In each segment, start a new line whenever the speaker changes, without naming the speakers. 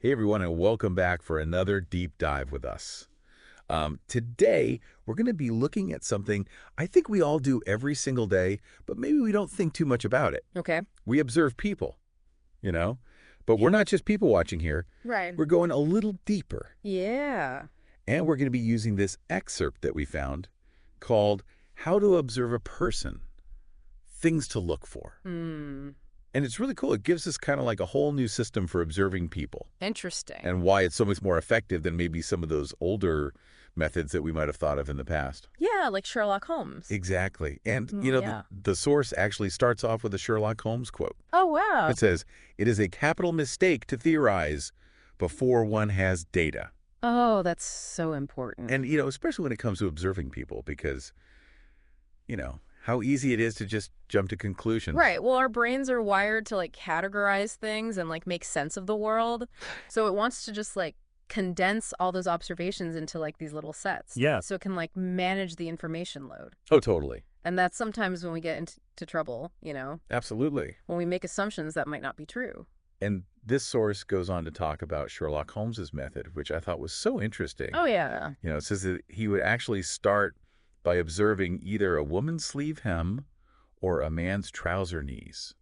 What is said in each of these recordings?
Hey everyone, and welcome back for another deep dive with us. Today, we're going to be looking at something I think we all do every single day, but maybe we don't think too much about it.
Okay.
We observe people, you know? But we're not just people watching here.
Right.
We're going a little deeper.
Yeah.
And we're going to be using this excerpt that we found called How to Observe a Person, Things to Look For. And it's really cool. It gives us kind of like a whole new system for observing people.
Interesting.
And why it's so much more effective than maybe some of those older methods that we might have thought of in the past.
Yeah, like Sherlock Holmes.
Exactly. And,
Yeah.
the source actually starts off with a Sherlock Holmes quote.
Oh, wow.
It says, "It is a capital mistake to theorize before one has data."
Oh, that's so important.
And, especially when it comes to observing people, because, how easy it is to just jump to conclusions.
Right. Well, our brains are wired to like categorize things and like make sense of the world. So it wants to just like condense all those observations into like these little sets.
Yeah.
So it can like manage the information load.
Oh, totally.
And that's sometimes when we get into trouble,
Absolutely.
when we make assumptions that might not be true.
And this source goes on to talk about Sherlock Holmes's method, which I thought was so interesting.
Oh, yeah.
It says that he would actually start by observing either a woman's sleeve hem or a man's trouser knees.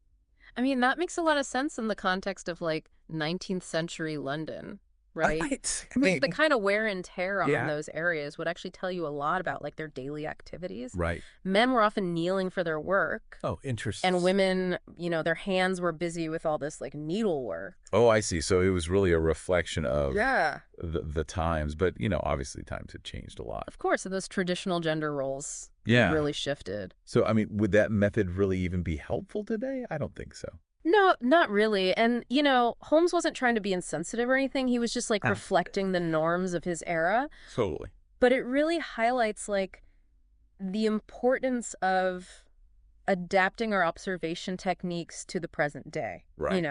I mean, that makes a lot of sense in the context of like 19th century London, right?
I mean,
The kind of wear and tear on
Yeah.
those areas would actually tell you a lot about like their daily activities.
right.
Men were often kneeling for their work,
Oh, interesting.
and women, their hands were busy with all this like needlework.
Oh, I see. So it was really a reflection of
Yeah.
the times. But, obviously times have changed a lot.
Of course, so those traditional gender roles
Yeah.
really shifted.
So, I mean, would that method really even be helpful today? I don't think so.
No, not really. And, Holmes wasn't trying to be insensitive or anything. He was just like
Ah.
reflecting the norms of his era.
Totally.
But it really highlights like the importance of adapting our observation techniques to the present day.
Right.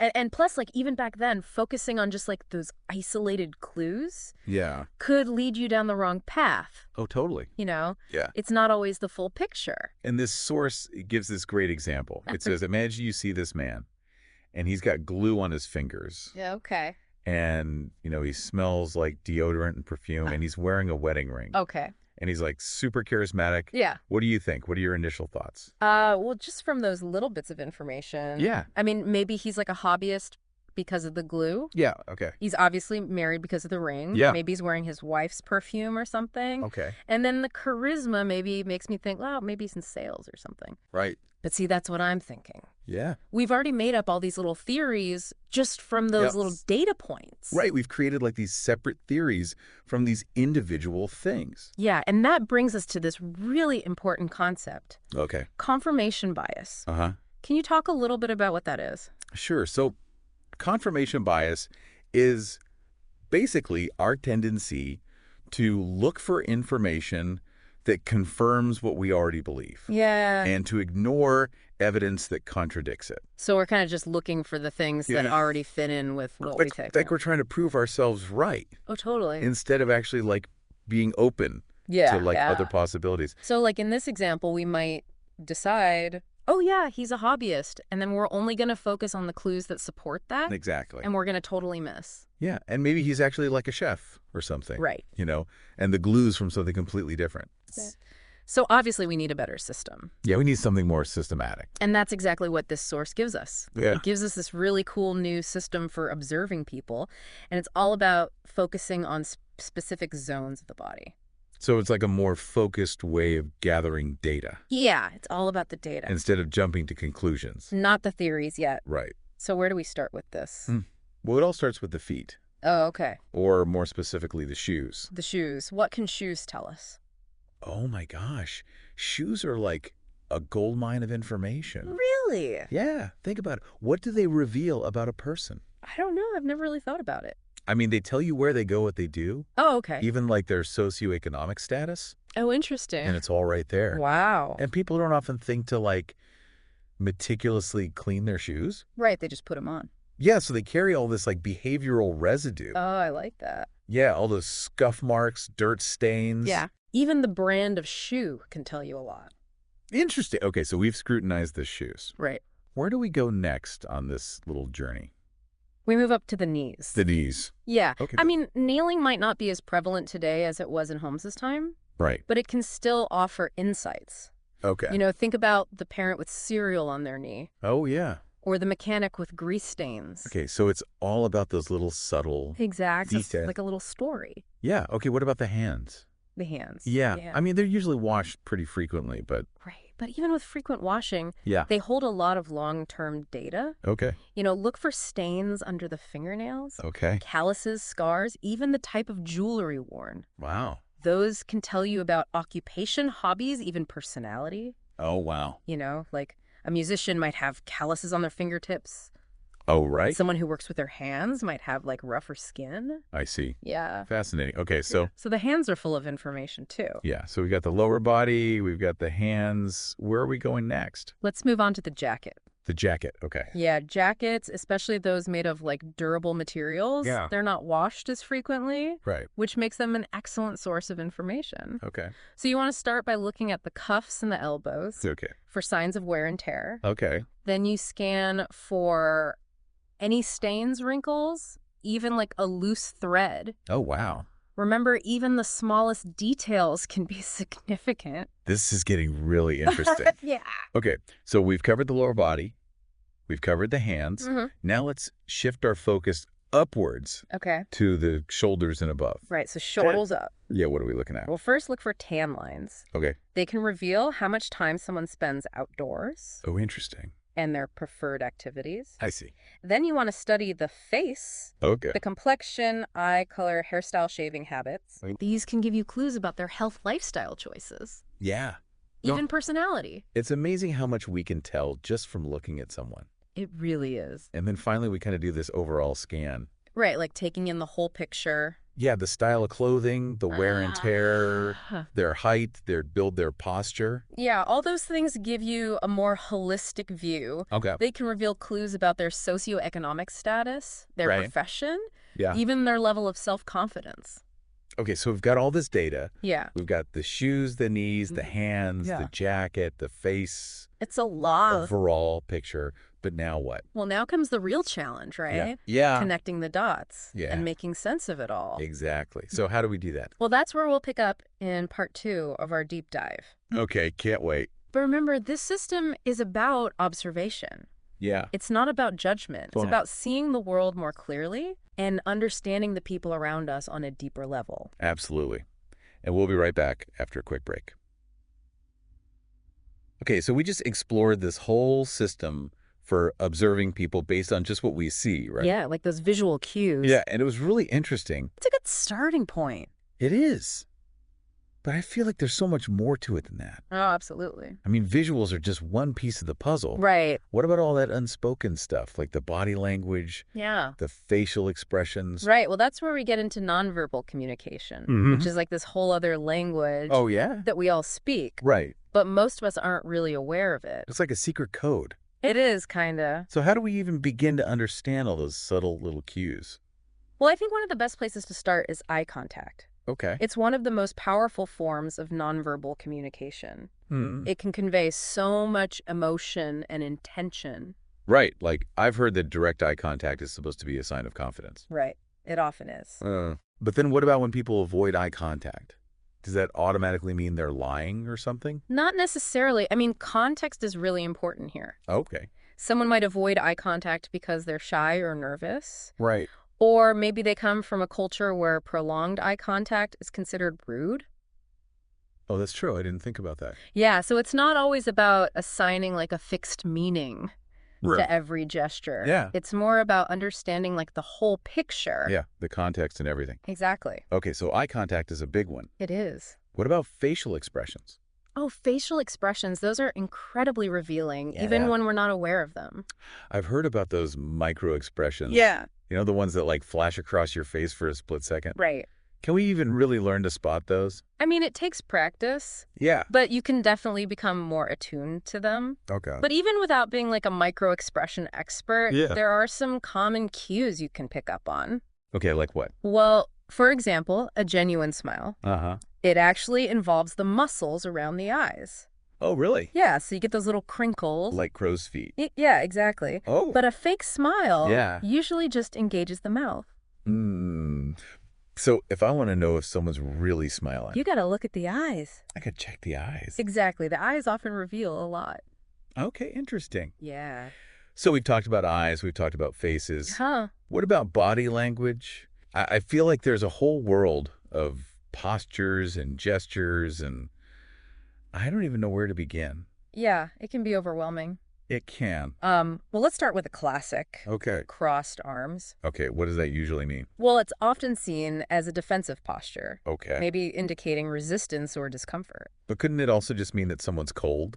And plus, like even back then, focusing on just like those isolated clues
Yeah.
could lead you down the wrong path.
Oh, totally. Yeah.
It's not always the full picture.
And this source gives this great example. It says, imagine you see this man, and he's got glue on his fingers.
Yeah, okay.
And, he smells like deodorant and perfume, and he's wearing a wedding ring.
Okay.
And he's like super charismatic.
Yeah.
What do you think? What are your initial thoughts?
Well, just from those little bits of information.
Yeah.
I mean, maybe he's like a hobbyist because of the glue.
Yeah. Okay.
He's obviously married because of the ring.
Yeah.
Maybe he's wearing his wife's perfume or something.
Okay.
And then the charisma maybe makes me think, well, maybe he's in sales or something.
Right.
But see, that's what I'm thinking.
Yeah.
We've already made up all these little theories just from those
Yep.
little data points.
Right. We've created like these separate theories from these individual things.
Yeah, and that brings us to this really important concept,
Okay.
confirmation bias.
Uh-huh.
Can you talk a little bit about what that is?
Sure. So confirmation bias is basically our tendency to look for information that confirms what we already believe
Yeah.
and to ignore evidence that contradicts it.
So we're kind of just looking for the things that
Yeah.
already fit in with what we
Like,
take.
like we're trying to prove ourselves right
Oh, totally.
instead of actually like being open
Yeah.
to like
yeah.
other possibilities.
So like in this example, we might decide, oh yeah, he's a hobbyist. And then we're only going to focus on the clues that support that.
Exactly.
And we're going to totally miss.
Yeah. And maybe he's actually like a chef or something.
Right.
And the glue's from something completely different.
So obviously we need a better system.
Yeah, we need something more systematic.
And that's exactly what this source gives us.
Yeah.
It gives us this really cool new system for observing people. And it's all about focusing on specific zones of the body.
So it's like a more focused way of gathering data
Yeah, it's all about the data,
instead of jumping to conclusions.
not the theories yet.
Right.
So where do we start with this?
Well, it all starts with the feet,
Oh, okay.
or more specifically, the shoes.
The shoes. What can shoes tell us?
Oh my gosh. Shoes are like a goldmine of information.
Really?
Yeah, think about it. What do they reveal about a person?
I don't know. I've never really thought about it.
I mean, they tell you where they go, what they do,
Oh, okay.
even like their socioeconomic status,
Oh, interesting.
and it's all right there.
Wow.
And people don't often think to like meticulously clean their shoes.
Right, they just put them on.
Yeah, so they carry all this like behavioral residue.
Oh, I like that.
Yeah, all those scuff marks, dirt stains.
Yeah. Even the brand of shoe can tell you a lot.
Interesting. Okay, so we've scrutinized the shoes.
Right.
Where do we go next on this little journey?
We move up to the knees.
The knees.
Yeah.
Okay.
I mean, kneeling might not be as prevalent today as it was in Holmes's time,
Right.
but it can still offer insights.
Okay.
You know, think about the parent with cereal on their knee.
Oh, yeah.
Or the mechanic with grease stains.
Okay, so it's all about those little subtle
Exactly. It's
details.
like a little story.
Yeah. Okay, what about the hands?
The hands.
Yeah. I mean, they're usually washed pretty frequently, but...
Right. But even with frequent washing,
Yeah.
they hold a lot of long-term data.
Okay.
You know, look for stains under the fingernails,
Okay.
calluses, scars, even the type of jewelry worn.
Wow.
Those can tell you about occupation, hobbies, even personality.
Oh, wow.
You know, like a musician might have calluses on their fingertips.
Oh, right.
Someone who works with their hands might have like rougher skin.
I see.
Yeah.
Fascinating. Okay, so...
So the hands are full of information too.
Yeah, so we got the lower body, we've got the hands. Where are we going next?
Let's move on to the jacket.
The jacket. Okay.
Yeah, jackets, especially those made of like durable materials,
Yeah.
they're not washed as frequently,
Right.
which makes them an excellent source of information.
Okay.
So you want to start by looking at the cuffs and the elbows
It's okay.
for signs of wear and tear.
Okay.
Then you scan for any stains, wrinkles, even like a loose thread.
Oh, wow.
Remember, even the smallest details can be significant.
This is getting really interesting.
Yeah.
Okay, so we've covered the lower body. We've covered the hands.
Mm-hmm.
Now let's shift our focus upwards
Okay.
to the shoulders and above.
Right, so shoulders up.
Yeah, what are we looking at?
Well, first look for tan lines.
Okay.
They can reveal how much time someone spends outdoors
Oh, interesting.
and their preferred activities.
I see.
Then you want to study the face,
Okay.
the complexion, eye color, hairstyle, shaving habits.
Right.
These can give you clues about their health lifestyle choices,
Yeah. No.
even personality.
It's amazing how much we can tell just from looking at someone.
It really is.
And then finally, we kind of do this overall scan.
Right, like taking in the whole picture.
Yeah, the style of clothing, the wear and tear,
Ah.
their height, their build, their posture.
Yeah, all those things give you a more holistic view.
Okay.
They can reveal clues about their socioeconomic status, their
Right.
profession,
Yeah.
even their level of self-confidence.
Okay, so we've got all this data.
Yeah,
We've got the shoes, the knees, the hands,
Yeah.
the jacket, the face,
it's a lot.
overall picture. But now what?
Well, now comes the real challenge, right?
Yeah.
Connecting the dots
Yeah.
and making sense of it all.
Exactly. So how do we do that?
Well, that's where we'll pick up in part 2 of our deep dive.
Okay, can't wait.
But remember, this system is about observation.
Yeah.
It's not about judgment. It's
Right.
about seeing the world more clearly and understanding the people around us on a deeper level.
Absolutely. And we'll be right back after a quick break. Okay, so we just explored this whole system for observing people based on just what we see, right?
Yeah, like those visual cues.
Yeah, and it was really interesting.
It's a good starting point.
It is. But I feel like there's so much more to it than that.
Oh, absolutely.
I mean, visuals are just one piece of the puzzle.
Right.
What about all that unspoken stuff, like the body language,
Yeah.
the facial expressions?
Right. Well, that's where we get into nonverbal communication,
Mhm.
which is like this whole other language
Oh, yeah?
that we all speak,
Right.
but most of us aren't really aware of it.
It's like a secret code.
It is, kind of.
So how do we even begin to understand all those subtle little cues?
Well, I think one of the best places to start is eye contact.
Okay.
It's one of the most powerful forms of nonverbal communication.
Hmm.
It can convey so much emotion and intention.
Right. Like, I've heard that direct eye contact is supposed to be a sign of confidence.
Right. It often is.
But then what about when people avoid eye contact? Does that automatically mean they're lying or something?
Not necessarily. I mean, context is really important here.
Okay.
Someone might avoid eye contact because they're shy or nervous,
Right.
or maybe they come from a culture where prolonged eye contact is considered rude.
Oh, that's true. I didn't think about that.
Yeah, so it's not always about assigning like a fixed meaning to every gesture.
Yeah.
It's more about understanding like the whole picture.
Yeah, the context and everything.
Exactly.
Okay, so eye contact is a big one.
It is.
What about facial expressions?
Oh, facial expressions, those are incredibly revealing, even
Yeah.
when we're not aware of them.
I've heard about those micro expressions.
Yeah.
You know, the ones that like flash across your face for a split second?
Right.
Can we even really learn to spot those?
I mean, it takes practice,
Yeah.
but you can definitely become more attuned to them.
Okay.
But even without being like a micro expression expert,
Yeah.
there are some common cues you can pick up on.
Okay, like what?
Well, for example, a genuine smile.
Uh-huh.
It actually involves the muscles around the eyes.
Oh, really?
Yeah, so you get those little crinkles.
Like crow's feet.
Yeah, exactly.
Oh.
But a fake smile
Yeah.
usually just engages the mouth.
Hmm. So if I want to know if someone's really smiling,
You gotta look at the eyes.
I could check the eyes.
Exactly. The eyes often reveal a lot.
Okay, interesting.
Yeah.
So we've talked about eyes, we've talked about faces.
Huh.
What about body language? I feel like there's a whole world of postures and gestures, and I don't even know where to begin.
Yeah, it can be overwhelming.
It can.
Well, let's start with a classic.
Okay.
Crossed arms.
Okay, what does that usually mean?
Well, it's often seen as a defensive posture,
Okay.
maybe indicating resistance or discomfort.
But couldn't it also just mean that someone's cold?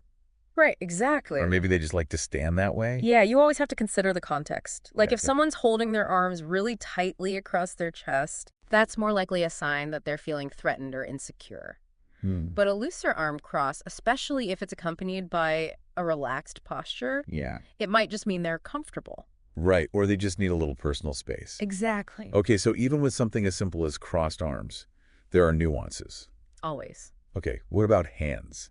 Right, exactly.
Or maybe they just like to stand that way?
Yeah, you always have to consider the context. Like if
Gotcha.
someone's holding their arms really tightly across their chest, that's more likely a sign that they're feeling threatened or insecure. But a looser arm cross, especially if it's accompanied by a relaxed posture,
Yeah.
it might just mean they're comfortable.
Right, or they just need a little personal space.
Exactly.
Okay, so even with something as simple as crossed arms, there are nuances.
Always.
Okay, what about hands?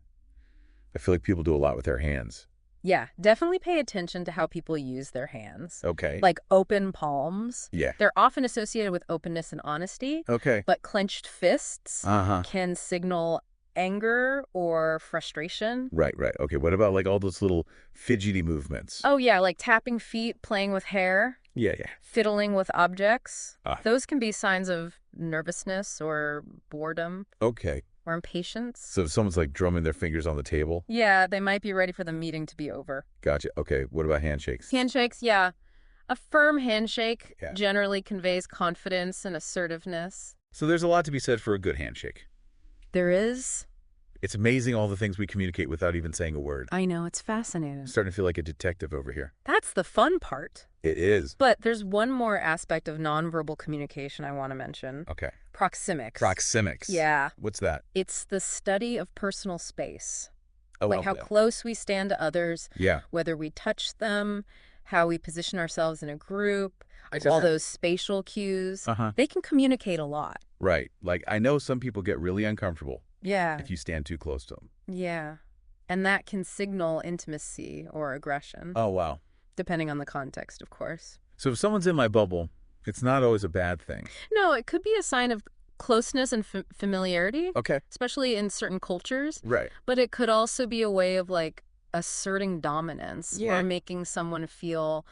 I feel like people do a lot with their hands.
Yeah, definitely pay attention to how people use their hands.
Okay.
Like open palms.
Yeah.
They're often associated with openness and honesty,
Okay.
but clenched fists
Uh-huh.
can signal anger or frustration.
Right. Okay, what about like all those little fidgety movements?
Oh, yeah, like tapping feet, playing with hair,
Yeah.
fiddling with objects.
Ah.
Those can be signs of nervousness or boredom
Okay.
or impatience.
So if someone's like drumming their fingers on the table,
Yeah, they might be ready for the meeting to be over.
gotcha. Okay, what about handshakes?
Handshakes, yeah. A firm handshake
Yeah.
generally conveys confidence and assertiveness.
So there's a lot to be said for a good handshake.
There is.
It's amazing all the things we communicate without even saying a word.
I know, it's fascinating.
I'm starting to feel like a detective over here.
That's the fun part.
It is.
But there's one more aspect of nonverbal communication I want to mention.
Okay.
Proxemics.
Proxemics.
Yeah.
What's that?
It's the study of personal space.
Oh,
Like how
well.
close we stand to others,
Yeah.
whether we touch them, how we position ourselves in a group,
I
all those spatial cues.
Uh-huh.
They can communicate a lot.
Right. Like, I know some people get really uncomfortable
Yeah.
if you stand too close to them.
Yeah. And that can signal intimacy or aggression,
Oh, wow.
depending on the context, of course.
So if someone's in my bubble, it's not always a bad thing.
No, it could be a sign of closeness and familiarity,
Okay.
especially in certain cultures.
Right.
But it could also be a way of like asserting dominance
Yeah.
or making someone feel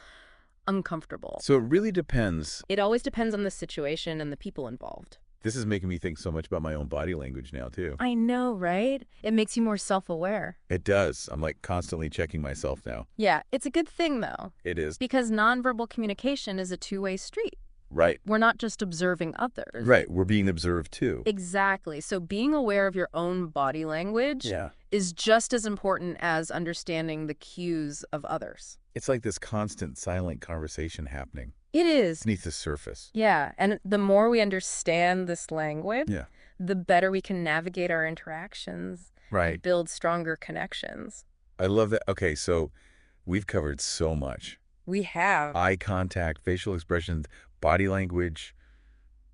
uncomfortable.
So it really depends.
It always depends on the situation and the people involved.
This is making me think so much about my own body language now, too.
I know, right? It makes you more self-aware.
It does. I'm like constantly checking myself now.
Yeah, it's a good thing though,
It is.
because nonverbal communication is a two-way street.
Right.
We're not just observing others.
Right. We're being observed, too.
Exactly. So being aware of your own body language
Yeah.
is just as important as understanding the cues of others.
It's like this constant silent conversation happening
It is.
beneath the surface.
Yeah, and the more we understand this language,
Yeah.
the better we can navigate our interactions,
Right.
build stronger connections.
I love that. Okay, so we've covered so much.
We have.
Eye contact, facial expressions, body language,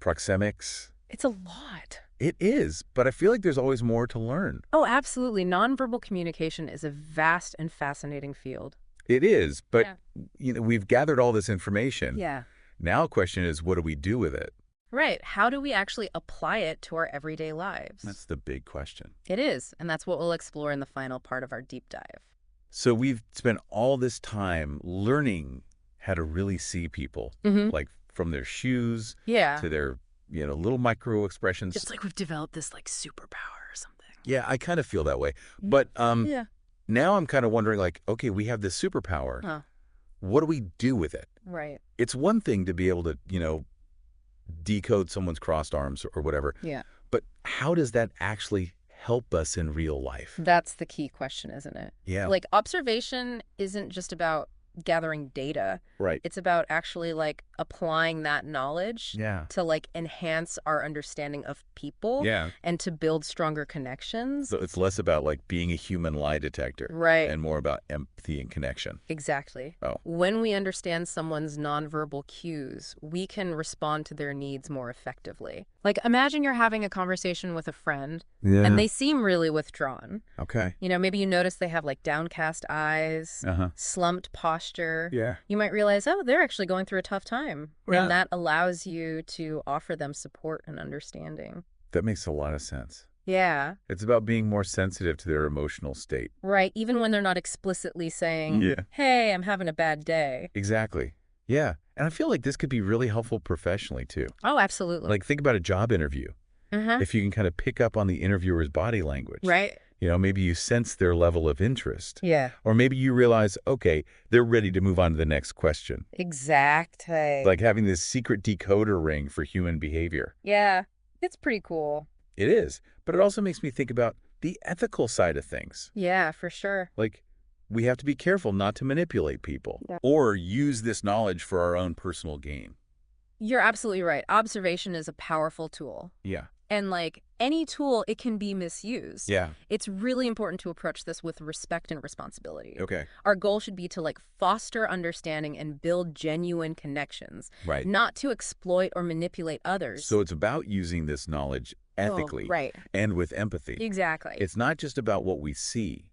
proxemics.
It's a lot.
It is, but I feel like there's always more to learn.
Oh, absolutely. Nonverbal communication is a vast and fascinating field.
It is, but
Yeah.
we've gathered all this information.
Yeah.
Now the question is, what do we do with it?
Right. How do we actually apply it to our everyday lives?
That's the big question.
It is, and that's what we'll explore in the final part of our deep dive.
So we've spent all this time learning how to really see people, like from their shoes
Yeah.
to their, little micro expressions.
It's like we've developed this like superpower or something.
Yeah, I kind of feel that way. But
Yeah.
now I'm kind of wondering, like, okay, we have this superpower.
Huh.
What do we do with it?
Right.
It's one thing to be able to, decode someone's crossed arms or whatever.
Yeah.
But how does that actually help us in real life?
That's the key question, isn't it?
Yeah.
Like observation isn't just about gathering data.
Right.
It's about actually like applying that knowledge
Yeah.
to like enhance our understanding of people
Yeah.
and to build stronger connections.
So it's less about like being a human lie detector.
Right.
And more about empathy and connection.
Exactly.
Oh.
When we understand someone's nonverbal cues, we can respond to their needs more effectively. Like, imagine you're having a conversation with a friend,
Yeah.
and they seem really withdrawn.
Okay.
Maybe you notice they have, like, downcast eyes, slumped posture.
Yeah.
You might realize, oh, they're actually going through a tough time.
Yeah.
And that allows you to offer them support and understanding.
That makes a lot of sense.
Yeah.
It's about being more sensitive to their emotional state.
Right, even when they're not explicitly saying, hey, I'm having a bad day.
Exactly. Yeah. And I feel like this could be really helpful professionally, too.
Oh, absolutely.
Like, think about a job interview. If you can kind of pick up on the interviewer's body language.
Right.
Maybe you sense their level of interest.
Yeah.
Or maybe you realize, okay, they're ready to move on to the next question.
Exactly.
Like having this secret decoder ring for human behavior.
Yeah, it's pretty cool.
It is. But it also makes me think about the ethical side of things.
Yeah, for sure.
Like, we have to be careful not to manipulate people or use this knowledge for our own personal gain.
You're absolutely right. Observation is a powerful tool.
Yeah.
And like any tool, it can be misused.
Yeah.
It's really important to approach this with respect and responsibility.
Okay.
Our goal should be to like foster understanding and build genuine connections.
Right.
Not to exploit or manipulate others.
So it's about using this knowledge ethically and with empathy.
Exactly.
It's not just about what we see.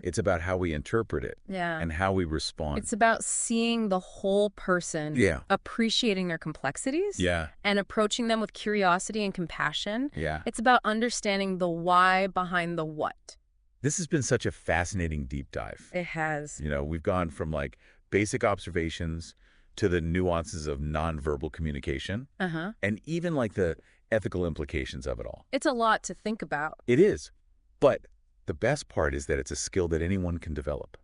It's about how we interpret it and how we respond.
It's about seeing the whole person, appreciating their complexities, and approaching them with curiosity and compassion.
Yeah.
It's about understanding the why behind the what.
This has been such a fascinating deep dive.
It has.
We've gone from like basic observations to the nuances of nonverbal communication and even like the ethical implications of it all.
It's a lot to think about.
It is. But the best part is that it's a skill that anyone can develop.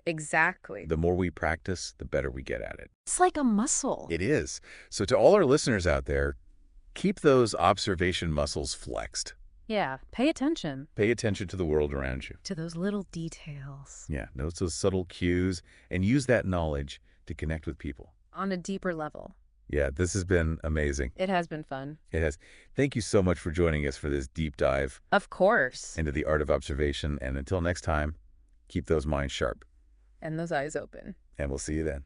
Exactly.
The more we practice, the better we get at it.
It's like a muscle.
It is. So to all our listeners out there, keep those observation muscles flexed.
Yeah, pay attention.
Pay attention to the world around you.
To those little details.
Yeah, notice those subtle cues and use that knowledge to connect with people.
On a deeper level.
Yeah, this has been amazing.
It has been fun.
It has. Thank you so much for joining us for this deep dive.
Of course.
Into the art of observation. And until next time, keep those minds sharp.
And those eyes open.
And we'll see you then.